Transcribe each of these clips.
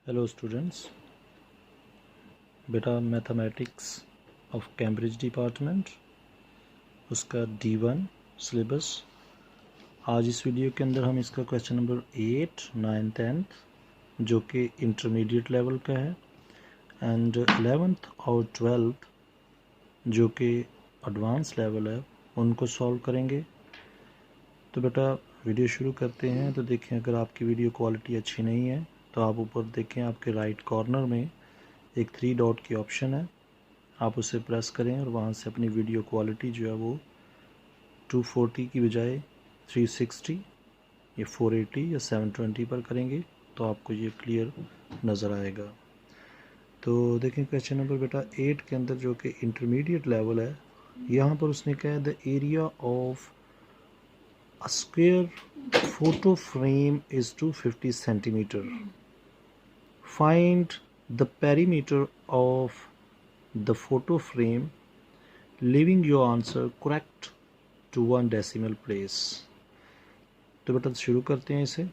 Hello students, बेटा mathematics of Cambridge department उसका D1 syllabus. आज इस वीडियो के अंदर हम इसका क्वेश्चन नंबर 8, 9, 10 जो कि इंटरमीडिएट लेवल का है एंड 11th और 12th जो कि एडवांस लेवल है उनको सॉल्व करेंगे। तो बेटा वीडियो शुरू करते हैं। तो देखें, अगर आपकी वीडियो क्वालिटी अच्छी नहीं है तो आप ऊपर देखें, आपके राइट कॉर्नर में एक 3 डॉट की ऑप्शन है, आप उसे प्रेस करें और वहाँ से अपनी वीडियो क्वालिटी जो है वो 240 की बजाय 360 या 480 या 720 पर करेंगे तो आपको ये क्लियर नज़र आएगा। तो देखें क्वेश्चन नंबर बेटा 8 के अंदर जो कि इंटरमीडिएट लेवल है, यहाँ पर उसने कहा the area of a square photo frame is 250 centimetre, find the perimeter of the photo frame, leaving your answer correct to 1 decimal place। तो बेटा शुरू करते हैं इसे।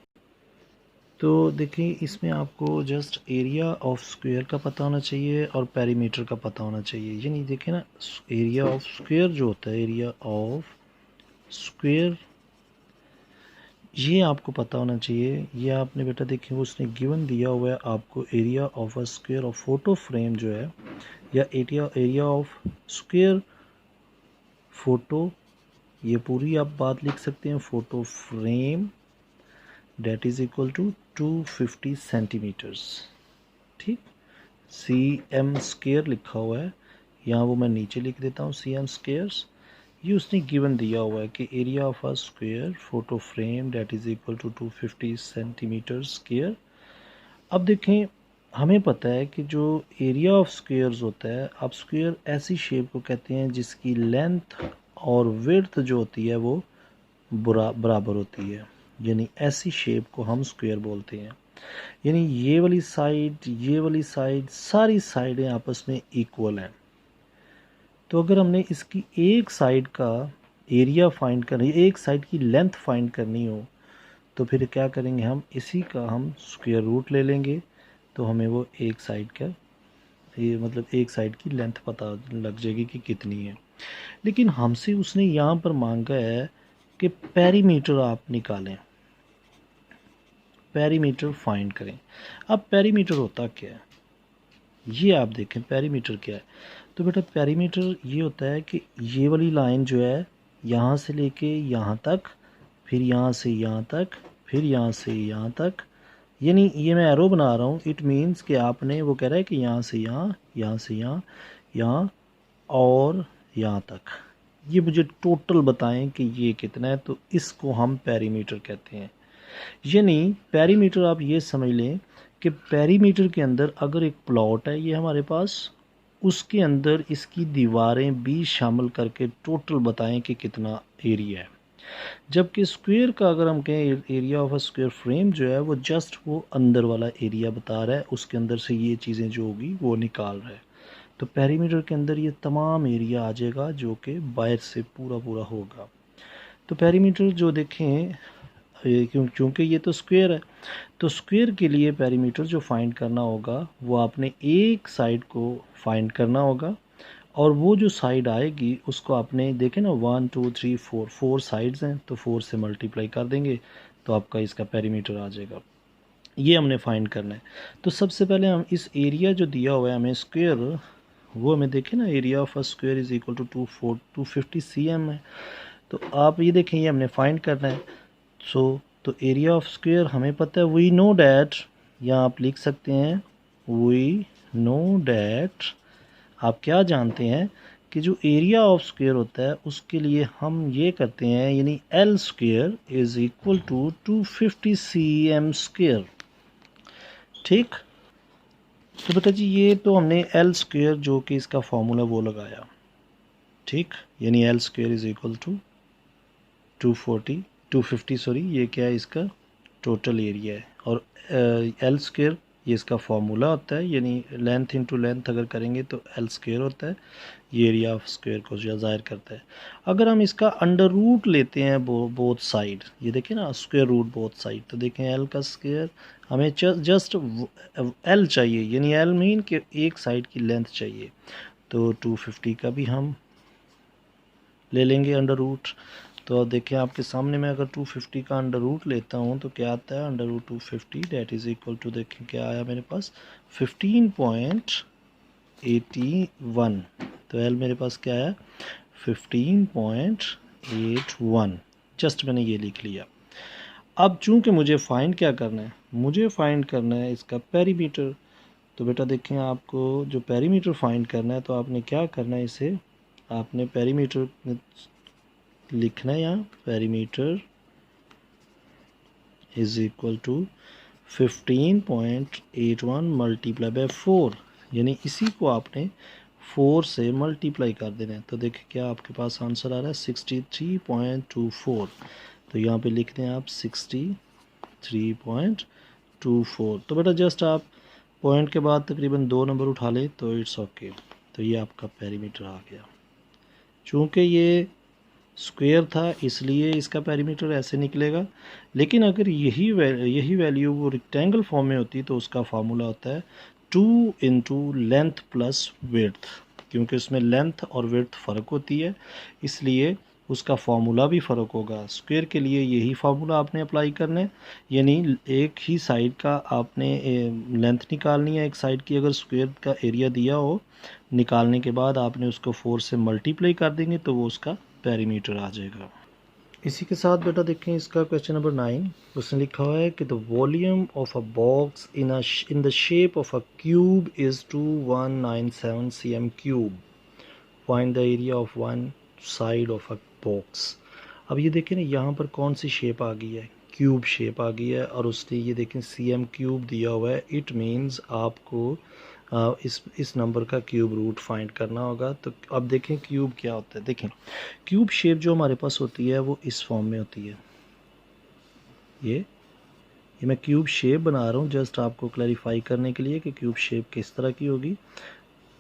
तो देखिए, इसमें आपको जस्ट एरिया ऑफ स्क्वायर का पता होना चाहिए और पेरीमीटर का पता होना चाहिए। यानी देखिए ना, एरिया ऑफ स्क्वायर जो होता है, एरिया ऑफ स्क्वायर ये आपको पता होना चाहिए। ये आपने बेटा देखिए उसने गिवन दिया हुआ है आपको area of a square of photo frame जो है, या एरिया ऑफ स्क्वायर फोटो, ये पूरी आप बात लिख सकते हैं, photo frame that is equal to 250 centimetres. ठीक, CM स्क्वायर लिखा हुआ है यहाँ, वो मैं नीचे लिख देता हूँ CM स्क्वायर्स। ये उसने गिवन दिया हुआ है कि area of a square photo frame that is equal to 250 centimetre square. अब देखें, हमें पता है कि जो एरिया ऑफ स्क्वायर्स होता है, आप स्क्वायर ऐसी शेप को कहते हैं जिसकी लेंथ और विड्थ जो होती है वो बराबर होती है। यानी ऐसी शेप को हम स्क्वायर बोलते हैं। यानी ये वाली साइड सारी साइडें आपस में इक्वल हैं। तो अगर हमने इसकी एक साइड का एरिया फाइंड करनी, एक साइड की लेंथ फाइंड करनी हो, तो फिर क्या करेंगे, हम इसी का हम स्क्वायर रूट ले लेंगे। तो हमें वो एक साइड का ये मतलब एक साइड की लेंथ पता लग जाएगी कि कितनी है। लेकिन हमसे उसने यहाँ पर मांगा है कि पेरीमीटर आप निकालें, पेरीमीटर फाइंड करें। अब पेरीमीटर होता क्या है, ये आप देखें पेरीमीटर क्या है। तो बेटा पेरीमीटर ये होता है कि ये वाली लाइन जो है यहाँ से लेके यहाँ तक, फिर यहाँ से यहाँ तक, फिर यहाँ से यहाँ तक, यानी ये मैं एरो बना रहा हूँ, इट मीन्स कि आपने, वो कह रहा है कि यहाँ से यहाँ, यहाँ से यहाँ, यहाँ और यहाँ तक, ये मुझे टोटल बताएं कि ये कितना है। तो इसको हम पेरीमीटर कहते हैं। यानी पेरीमीटर आप ये समझ लें कि पेरीमीटर के अंदर अगर एक प्लॉट है ये हमारे पास, उसके अंदर इसकी दीवारें भी शामिल करके टोटल बताएं कि कितना एरिया है। जबकि स्क्वायर का अगर हम कहें, area of a square frame जो है वो जस्ट वो अंदर वाला एरिया बता रहा है, उसके अंदर से ये चीज़ें जो होगी वो निकाल रहा है। तो पेरीमीटर के अंदर ये तमाम एरिया आ जाएगा जो कि बाहर से पूरा पूरा होगा। तो पेरीमीटर जो देखें, क्योंकि ये तो स्क्वायर है, तो स्क्वायर के लिए पेरीमीटर जो फाइंड करना होगा वो आपने एक साइड को फाइंड करना होगा, और वो जो साइड आएगी उसको आपने देखें ना, 1 2 3 4 साइड्स हैं, तो 4 से मल्टीप्लाई कर देंगे तो आपका इसका पेरीमीटर आ जाएगा। ये हमने फाइंड करना है। तो सबसे पहले हम इस एरिया जो दिया हुआ है हमें स्क्वायर, वो हमें देखें ना, area of a square is equal to 250 cm है। तो आप ये देखें, ये हमने फाइंड करना है। तो एरिया ऑफ स्क्वायर हमें पता है, वी नो डैट, या आप लिख सकते हैं वी नो डैट, आप क्या जानते हैं कि जो एरिया ऑफ स्क्वायर होता है उसके लिए हम ये करते हैं, यानी L square is equal to 250 cm square. ठीक, तो बेटा जी ये तो हमने L स्क्वायर जो कि इसका फॉर्मूला वो लगाया। ठीक, यानी L square is equal to 250 sorry, ये क्या है, इसका टोटल एरिया है। और L स्क्वायर ये इसका फॉर्मूला होता है, यानी लेंथ इंटू लेंथ अगर करेंगे तो L स्क्वायर होता है, ये एरिया ऑफ स्क्वायर को ज़ाहिर करता है। अगर हम इसका अंडर रूट लेते हैं बोथ साइड, ये देखें ना, स्क्वायर रूट बोथ साइड, तो देखें L का स्क्वायर हमें जस्ट एल चाहिए, यानी एल मीन कि एक साइड की लेंथ चाहिए। तो 250 का भी हम ले लेंगे अंडर रूट। तो अब देखें आपके सामने मैं अगर 250 का अंडर रूट लेता हूँ तो क्या आता है, under root 250 that is equal to, देखें क्या आया मेरे पास 15.81। तो एल मेरे पास क्या आया 15.81, जस्ट मैंने ये लिख लिया। अब चूंकि मुझे फाइंड क्या करना है, मुझे फाइंड करना है इसका पेरीमीटर। तो बेटा देखें आपको जो पेरीमीटर फाइंड करना है तो आपने क्या करना है, इसे आपने पेरीमीटर लिखना है यहाँ, perimeter is equal to 15.81 multiply by 4, यानी इसी को आपने 4 से मल्टीप्लाई कर देना है। तो देखिए क्या आपके पास आंसर आ रहा है 63.24। तो यहाँ पे लिख दें आप 63.24। तो बेटा जस्ट आप पॉइंट के बाद तकरीबन 2 नंबर उठा लें तो इट्स ओके। तो ये आपका पेरीमीटर आ गया। चूँकि ये स्क्वायर था इसलिए इसका पेरीमीटर ऐसे निकलेगा, लेकिन अगर यही वैल्यू वो रेक्टेंगल फॉर्म में होती तो उसका फार्मूला होता है 2 इंटू लेंथ प्लस विड्थ। क्योंकि उसमें लेंथ और विड्थ फ़र्क होती है इसलिए उसका फार्मूला भी फ़र्क होगा। स्क्वायर के लिए यही फार्मूला आपने अप्लाई करना है, यानी एक ही साइड का आपने लेंथ निकालनी है। एक साइड की अगर स्क्वायर का एरिया दिया हो, निकालने के बाद आपने उसको 4 से मल्टीप्लाई कर देंगे तो वो उसका पेरीमीटर आ जाएगा। इसी के साथ बेटा देखें इसका क्वेश्चन नंबर 9, उसने लिखा हुआ है कि the volume of a box in the shape of a cube is 2197 cm cube, find the area of one side of a box. अब ये देखें ना यहाँ पर कौन सी शेप आ गई है, क्यूब शेप आ गई है, और उसने ये देखें cm क्यूब दिया हुआ है। इट मीन्स आपको इस नंबर का क्यूब रूट फाइंड करना होगा। तो अब देखें क्यूब क्या होता है। देखें क्यूब शेप जो हमारे पास होती है वो इस फॉर्म में होती है। ये मैं क्यूब शेप बना रहा हूँ जस्ट आपको क्लैरिफाई करने के लिए कि क्यूब शेप किस तरह की होगी।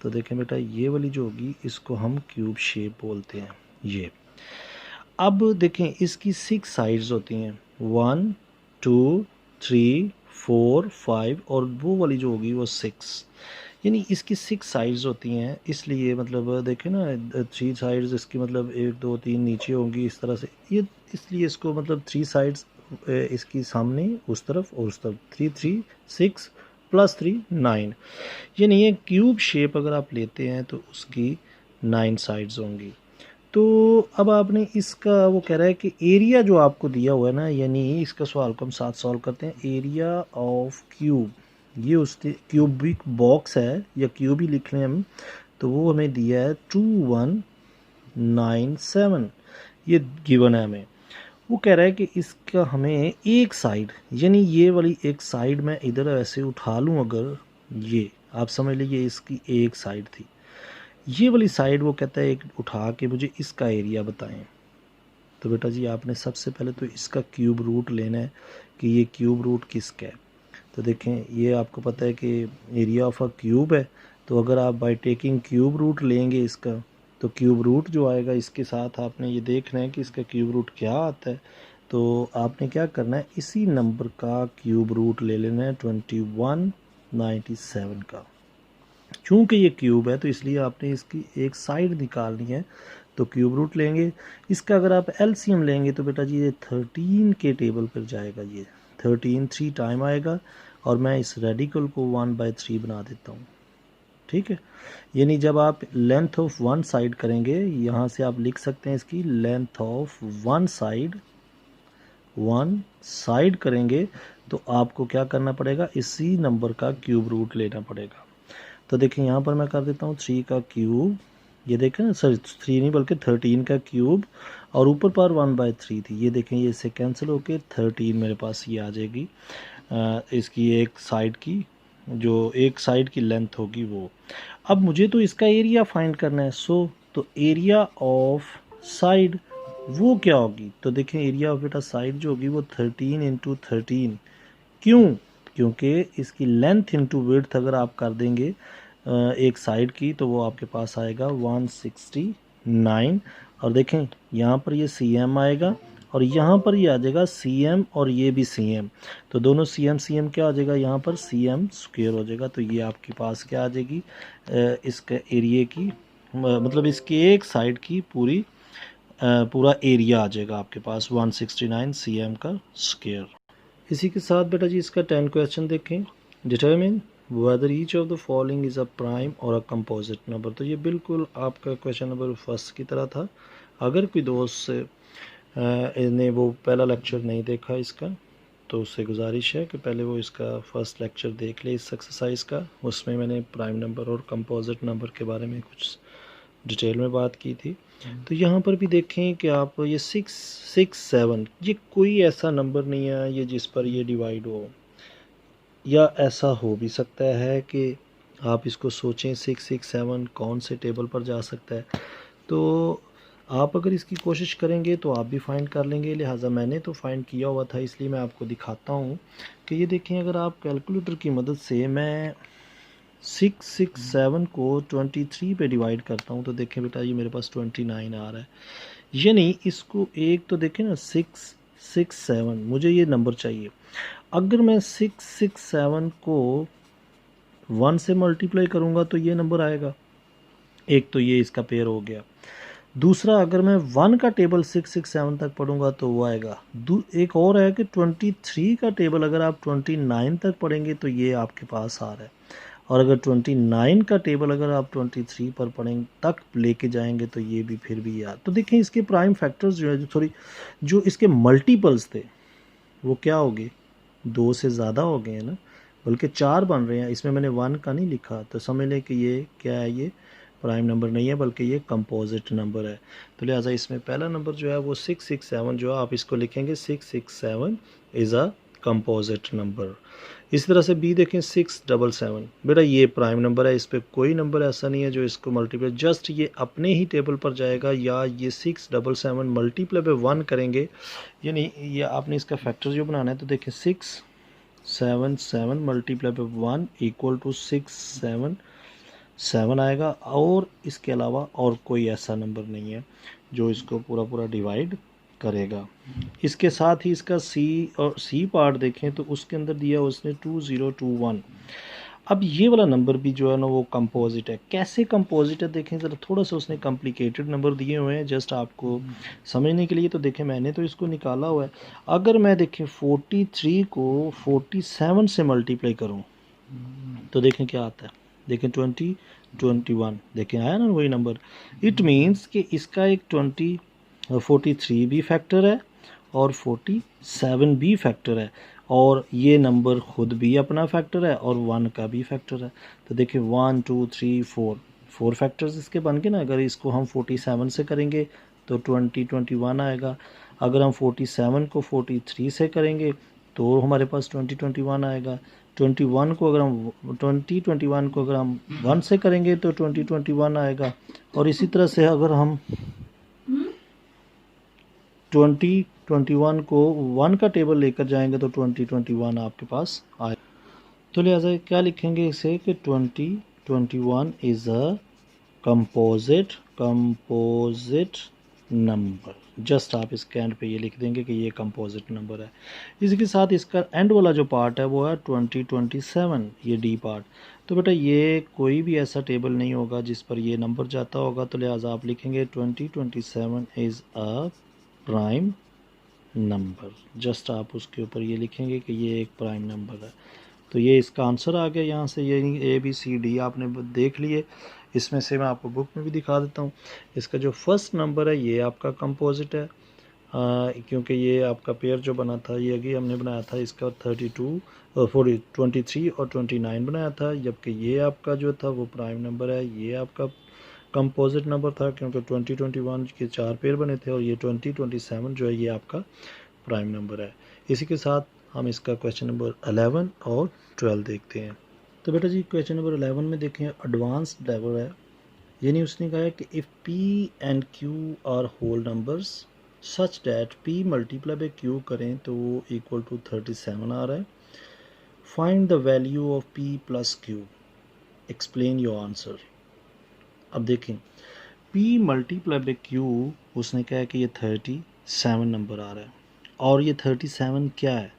तो देखें बेटा ये वाली जो होगी इसको हम क्यूब शेप बोलते हैं। ये अब देखें इसकी 6 साइड्स होती हैं, 1 2 3 4 5, और वो वाली जो होगी वो 6, यानी इसकी 6 साइड्स होती हैं। इसलिए मतलब देखें ना 3 साइड्स इसकी मतलब 1 2 3 नीचे होंगी इस तरह से, ये इसलिए इसको मतलब 3 साइड्स इसकी सामने उस तरफ और उस तरफ 3 3 6 प्लस 3 9, यानी ये क्यूब शेप अगर आप लेते हैं तो उसकी 9 साइड्स होंगी। तो अब आपने इसका वो कह रहा है कि एरिया जो आपको दिया हुआ है ना, यानी इसका सवाल को हम साथ सॉल्व करते हैं। एरिया ऑफ क्यूब, ये उसके क्यूबिक बॉक्स है या क्यूब ही लिख लें हम, तो वो हमें दिया है 2197, ये गिवन है हमें। वो कह रहा है कि इसका हमें एक साइड, यानी ये वाली एक साइड मैं इधर ऐसे उठा लूँ, अगर ये आप समझ लीजिए इसकी एक साइड थी, ये वाली साइड वो कहता है एक उठा के मुझे इसका एरिया बताएं। तो बेटा जी आपने सबसे पहले तो इसका क्यूब रूट लेना है कि ये क्यूब रूट किसका है। तो देखें ये आपको पता है कि एरिया ऑफ अ क्यूब है, तो अगर आप बाय टेकिंग क्यूब रूट लेंगे इसका, तो क्यूब रूट जो आएगा इसके साथ आपने ये देखना है कि इसका क्यूब रूट क्या आता है। तो आपने क्या करना है, इसी नंबर का क्यूब रूट ले लेना है 2197 का। चूँकि ये क्यूब है तो इसलिए आपने इसकी एक साइड निकालनी है, तो क्यूब रूट लेंगे। इसका अगर आप एलसीएम लेंगे तो बेटा जी ये 13 के टेबल पर जाएगा, ये 13 3 टाइम आएगा, और मैं इस रेडिकल को 1/3 बना देता हूँ। ठीक है, यानी जब आप लेंथ ऑफ वन साइड करेंगे, यहाँ से आप लिख सकते हैं इसकी लेंथ ऑफ वन साइड करेंगे तो आपको क्या करना पड़ेगा, इसी नंबर का क्यूब रूट लेना पड़ेगा। तो देखें यहाँ पर मैं कर देता हूँ 3 का क्यूब, ये देखें ना सर 3 नहीं बल्कि 13 का क्यूब, और ऊपर पर 1/3 थी, ये देखें ये इससे कैंसिल होके 13 मेरे पास ये आ जाएगी इसकी एक साइड की, जो एक साइड की लेंथ होगी वो। अब मुझे तो इसका एरिया फाइंड करना है, तो एरिया ऑफ साइड वो क्या होगी। तो देखें एरिया ऑफ बेटा साइड जो होगी वो 13 इंटू 13, क्यों, क्योंकि इसकी लेंथ इंटू विड्थ अगर आप कर देंगे एक साइड की तो वो आपके पास आएगा 169, और देखें यहाँ पर ये cm आएगा और यहाँ पर ये आ जाएगा CM और ये भी CM, तो दोनों CM क्या आ जाएगा, यहाँ पर CM स्क्वायर हो जाएगा। तो ये आपके पास क्या आ जाएगी, इसका एरिया की मतलब इसकी एक साइड की पूरा एरिया आ जाएगा आपके पास 169 CM का स्क्वायर। इसी के साथ बेटा जी इसका 10 क्वेश्चन देखें। Determine whether each of the following is a prime और अ कंपोजिट नंबर। तो ये बिल्कुल आपका क्वेश्चन नंबर फर्स्ट की तरह था। अगर कोई दोस्त ने वो पहला लेक्चर नहीं देखा इसका, तो उससे गुजारिश है कि पहले वो इसका फर्स्ट लेक्चर देख ले इस एक्सरसाइज का। उसमें मैंने प्राइम नंबर और कंपोजिट नंबर के बारे में कुछ डिटेल में बात की थी। तो यहाँ पर भी देखें कि आप ये 667 ये कोई ऐसा नंबर नहीं है ये जिस पर ये डिवाइड हो, या ऐसा हो भी सकता है कि आप इसको सोचें 667 कौन से टेबल पर जा सकता है। तो आप अगर इसकी कोशिश करेंगे तो आप भी फाइंड कर लेंगे, लिहाजा मैंने तो फाइंड किया हुआ था इसलिए मैं आपको दिखाता हूँ कि ये देखें अगर आप कैलकुलेटर की मदद से मैं 667 को 23 पे डिवाइड करता हूँ तो देखें बेटा ये मेरे पास 29 आ रहा है। यानी इसको एक तो देखें ना 667 मुझे ये नंबर चाहिए। अगर मैं 667 को 1 से मल्टीप्लाई करूँगा तो ये नंबर आएगा, एक तो ये इसका पेयर हो गया। दूसरा अगर मैं 1 का टेबल 667 तक पढ़ूंगा तो वो आएगा। एक और है कि 23 का टेबल अगर आप 29 तक पढ़ेंगे तो ये आपके पास आ रहा है, और अगर 29 का टेबल अगर आप 23 पर पढ़ेंगे तक लेके जाएंगे तो ये भी फिर भी याद। तो देखें इसके प्राइम फैक्टर्स जो है जो इसके मल्टीपल्स थे वो क्या हो गए, 2 से ज़्यादा हो गए हैं ना, बल्कि 4 बन रहे हैं। इसमें मैंने 1 का नहीं लिखा तो समझ लें कि ये क्या है, ये प्राइम नंबर नहीं है बल्कि ये कंपोजिट नंबर है। तो लिहाजा इसमें पहला नंबर जो है वो 667 जो है आप इसको लिखेंगे 667 इज़ अ कंपोजिट नंबर। इसी तरह से बी देखें 677, बेटा ये प्राइम नंबर है, इस पर कोई नंबर ऐसा नहीं है जो इसको मल्टीप्लाई, जस्ट ये अपने ही टेबल पर जाएगा, या ये 677 मल्टीप्लाई पे 1 करेंगे, यानी ये आपने इसका फैक्टर जो बनाना है। तो देखें 677 मल्टीप्लाई पे 1 इक्वल टू 677 आएगा, और इसके अलावा और कोई ऐसा नंबर नहीं है जो इसको पूरा पूरा डिवाइड करेगा। इसके साथ ही इसका सी पार्ट देखें तो उसके अंदर दिया उसने 2021। अब ये वाला नंबर भी जो है ना वो कंपोजिट है। कैसे कंपोजिट है देखें ज़रा, थोड़ा सा उसने कॉम्प्लिकेटेड नंबर दिए हुए हैं जस्ट आपको समझने के लिए। तो देखें मैंने तो इसको निकाला हुआ है। अगर मैं देखें 43 को 47 से मल्टीप्लाई करूं तो देखें क्या आता है, देखें 21 देखें आया ना वही नंबर। इट मीन्स कि इसका एक 43 भी फैक्टर है और 47 भी फैक्टर है, और ये नंबर खुद भी अपना फैक्टर है और 1 का भी फैक्टर है। तो देखिए 1 2 3 4 फैक्टर्स इसके बन गए ना। अगर इसको हम 47 से करेंगे तो 21 आएगा, अगर हम 47 को 43 से करेंगे तो हमारे पास 2021 आएगा। 21 को अगर हम 1 से करेंगे तो 2021 आएगा, और इसी तरह से अगर हम 2021 को 1 का टेबल लेकर जाएंगे तो 2021 आपके पास आए। तो लिहाजा क्या लिखेंगे इसे कि 2021 is a composite number. Just आप इसके एंड पे ये लिख देंगे कि ये कंपोजिट नंबर है। इसके साथ इसका एंड वाला जो पार्ट है वो है 2027, ये डी पार्ट। तो बेटा ये कोई भी ऐसा टेबल नहीं होगा जिस पर ये नंबर जाता होगा, तो लिहाजा आप लिखेंगे 2027 is a prime number. Just आप उसके ऊपर ये लिखेंगे कि ये एक प्राइम नंबर है। तो ये इसका आंसर आ गया। यहाँ से ये ABCD आपने देख लिए। इसमें से मैं आपको बुक में भी दिखा देता हूँ। इसका जो फर्स्ट नंबर है ये आपका कंपोजिट है, क्योंकि ये आपका पेयर जो बना था ये अभी हमने बनाया था इसका 23 और 29 बनाया था, जबकि ये आपका जो था वो प्राइम नंबर है। ये आपका कंपोजिट नंबर था क्योंकि 2021 के 4 पेयर बने थे, और ये 2027 जो है ये आपका प्राइम नंबर है। इसी के साथ हम इसका क्वेश्चन नंबर 11 और 12 देखते हैं। तो बेटा जी क्वेश्चन नंबर 11 में देखें एडवांस्ड लेवल है, यानी उसने कहा है कि if P and Q are whole numbers such that P multiply by Q करें तो वो इक्वल टू 37 आ रहा है। Find the value of P plus Q, explain your answer. अब देखें P मल्टीप्लाई बाई Q उसने कहा कि ये 7 नंबर आ रहा है। और ये 37 क्या है?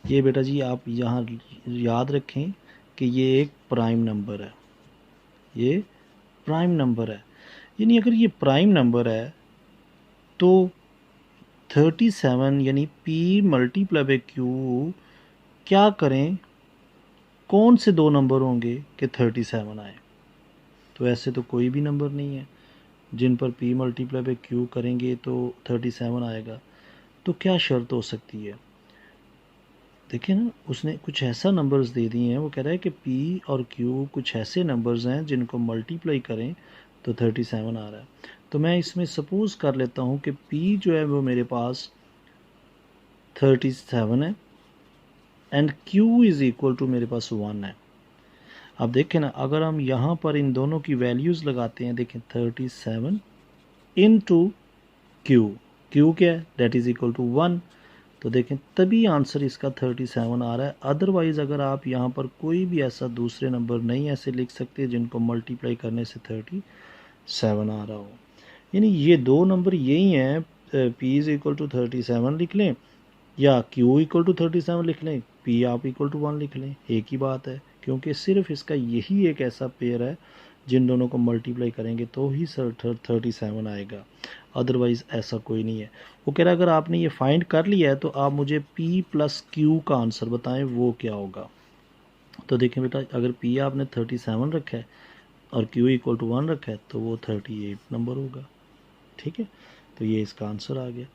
ये बेटा जी आप यहाँ याद रखें कि ये एक प्राइम नंबर है, ये प्राइम नंबर है। यानी अगर ये प्राइम नंबर है तो 37 यानी P मल्टीप्लाई बाई Q क्या करें, कौन से दो नंबर होंगे कि 37 आए? तो ऐसे तो कोई भी नंबर नहीं है जिन पर P मल्टीप्लाई बाई Q करेंगे तो 37 आएगा। तो क्या शर्त हो सकती है? देखिए ना, उसने कुछ ऐसा नंबर्स दे दिए हैं, वो कह रहा है कि P और Q कुछ ऐसे नंबर्स हैं जिनको मल्टीप्लाई करें तो 37 आ रहा है। तो मैं इसमें सपोज़ कर लेता हूँ कि P जो है वो मेरे पास 37 है and Q is equal to मेरे पास 1 है। अब देखें ना, अगर हम यहाँ पर इन दोनों की वैल्यूज़ लगाते हैं, देखें 37 इंटू Q, Q क्या है, डेट इज़ इक्वल टू 1। तो देखें तभी आंसर इसका 37 आ रहा है। अदरवाइज़ अगर आप यहाँ पर कोई भी ऐसा दूसरे नंबर नहीं ऐसे लिख सकते जिनको मल्टीप्लाई करने से 37 आ रहा हो। यानी ये दो नंबर यही हैं, P इज़ इक्वल टू 37 लिख लें या Q इक्वल टू 37 लिख लें, P आप इक्वल टू 1 लिख लें, एक ही बात है। क्योंकि सिर्फ इसका यही एक ऐसा पेयर है जिन दोनों को मल्टीप्लाई करेंगे तो ही सर 37 आएगा, अदरवाइज़ ऐसा कोई नहीं है। वो कह रहा है अगर आपने ये फाइंड कर लिया है तो आप मुझे P प्लस Q का आंसर बताएं वो क्या होगा। तो देखें बेटा, अगर P आपने 37 रखा है और Q इक्वल टू 1 रखा है तो वो 38 नंबर होगा। ठीक है, तो ये इसका आंसर आ गया।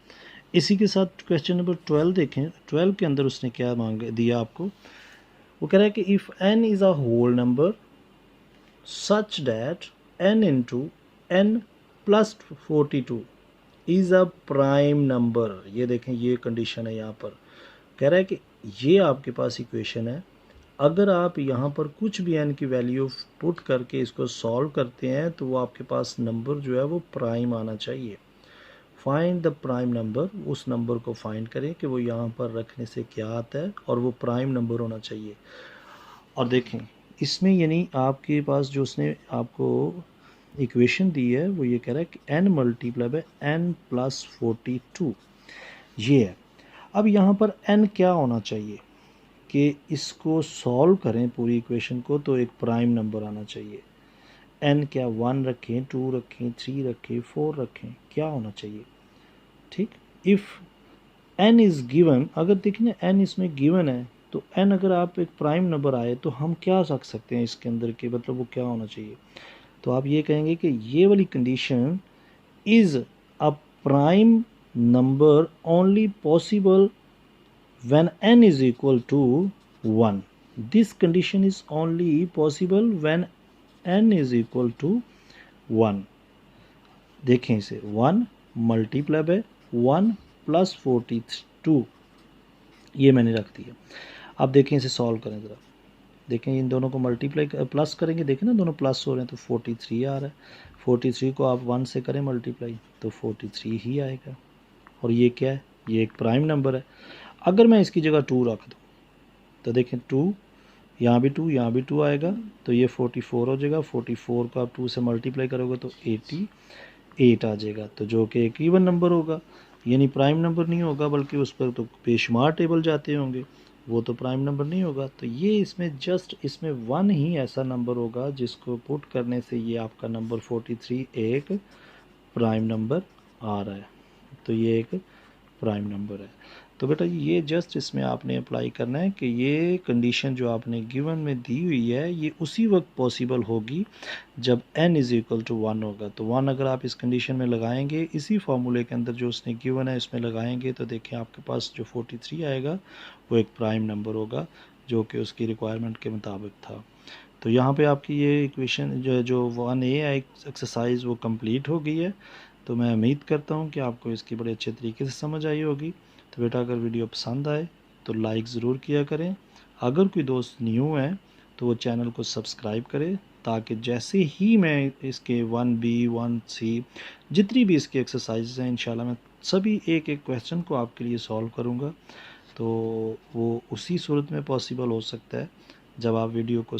इसी के साथ क्वेश्चन नंबर 12 देखें। 12 के अंदर उसने क्या मांग दिया आपको, वो कह रहा है कि if n is a whole number such that n into n plus 42 is a prime number. ये देखें, ये कंडीशन है यहाँ पर। कह रहा है कि ये आपके पास इक्वेशन है, अगर आप यहाँ पर कुछ भी n की वैल्यू पुट करके इसको सॉल्व करते हैं तो वो आपके पास नंबर जो है वो प्राइम आना चाहिए। फाइंड द प्राइम नंबर, उस नंबर को फाइंड करें कि वो यहाँ पर रखने से क्या आता है और वो प्राइम नंबर होना चाहिए। और देखें इसमें यानी आपके पास जो उसने आपको इक्वेशन दी है वो ये कह रहा है कि n multiply by n plus 42 ये है। अब यहाँ पर n क्या होना चाहिए कि इसको सॉल्व करें पूरी इक्वेशन को तो एक प्राइम नंबर आना चाहिए। n क्या 1 रखें, 2 रखें, 3 रखें, 4 रखें, क्या होना चाहिए? ठीक, इफ़ n इज़ गिवन, अगर देखिए ना n इसमें गिवन है तो n अगर आप एक प्राइम नंबर आए तो हम क्या रख सकते हैं इसके अंदर के, मतलब वो क्या होना चाहिए? तो आप ये कहेंगे कि ये वाली condition is a prime number only possible when n is equal to 1. This condition is only possible when n is equal to 1. देखें इसे, 1 मल्टीप्लाई बाय 1 प्लस 42 ये मैंने रख दिया। अब देखें इसे सॉल्व करें ज़रा, देखें इन दोनों को मल्टीप्लाई प्लस करेंगे, देखें ना दोनों प्लस हो रहे हैं तो 43 आ रहा है। 43 को आप 1 से करें मल्टीप्लाई तो 43 ही आएगा। और ये क्या है, ये एक प्राइम नंबर है। अगर मैं इसकी जगह 2 रख दूँ तो देखें 2, यहाँ भी 2, यहाँ भी 2 आएगा तो ये 44 हो जाएगा। 44 को आप 2 से मल्टीप्लाई करोगे तो 88 आ जाएगा, तो जो कि एक इवन नंबर होगा, यानी प्राइम नंबर नहीं होगा, बल्कि उस पर तो बेशुमार टेबल जाते होंगे, वो तो प्राइम नंबर नहीं होगा। तो ये इसमें जस्ट इसमें 1 ही ऐसा नंबर होगा जिसको पुट करने से ये आपका नंबर 43 एक प्राइम नंबर आ रहा है। तो ये एक प्राइम नंबर है। तो बेटा ये जस्ट इसमें आपने अप्लाई करना है कि ये कंडीशन जो आपने गिवन में दी हुई है ये उसी वक्त पॉसिबल होगी जब n इज़ इक्वल टू 1 होगा। तो 1 अगर आप इस कंडीशन में लगाएंगे, इसी फार्मूले के अंदर जो उसने गिवन है इसमें लगाएंगे, तो देखें आपके पास जो 43 आएगा वो एक प्राइम नंबर होगा जो कि उसकी रिक्वायरमेंट के मुताबिक था। तो यहाँ पे आपकी ये इक्वेशन जो 1A है एक्सरसाइज वो कंप्लीट हो गई है। तो मैं उम्मीद करता हूँ कि आपको इसकी बड़े अच्छे तरीके से समझ आई होगी। तो बेटा अगर वीडियो पसंद आए तो लाइक ज़रूर किया करें। अगर कोई दोस्त न्यू है तो वो चैनल को सब्सक्राइब करे, ताकि जैसे ही मैं इसके 1B 1C जितनी भी इसकी एक्सरसाइज हैं इंशाल्लाह मैं सभी एक एक क्वेश्चन को आपके लिए सॉल्व करूँगा। तो वो उसी सूरत में पॉसिबल हो सकता है जब आप वीडियो को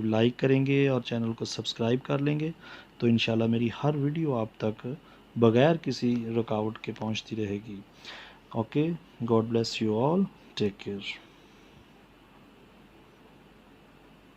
लाइक करेंगे और चैनल को सब्सक्राइब कर लेंगे, तो इंशाल्लाह मेरी हर वीडियो आप तक बगैर किसी रुकावट के पहुंचती रहेगी। Okay, God bless you all, take care.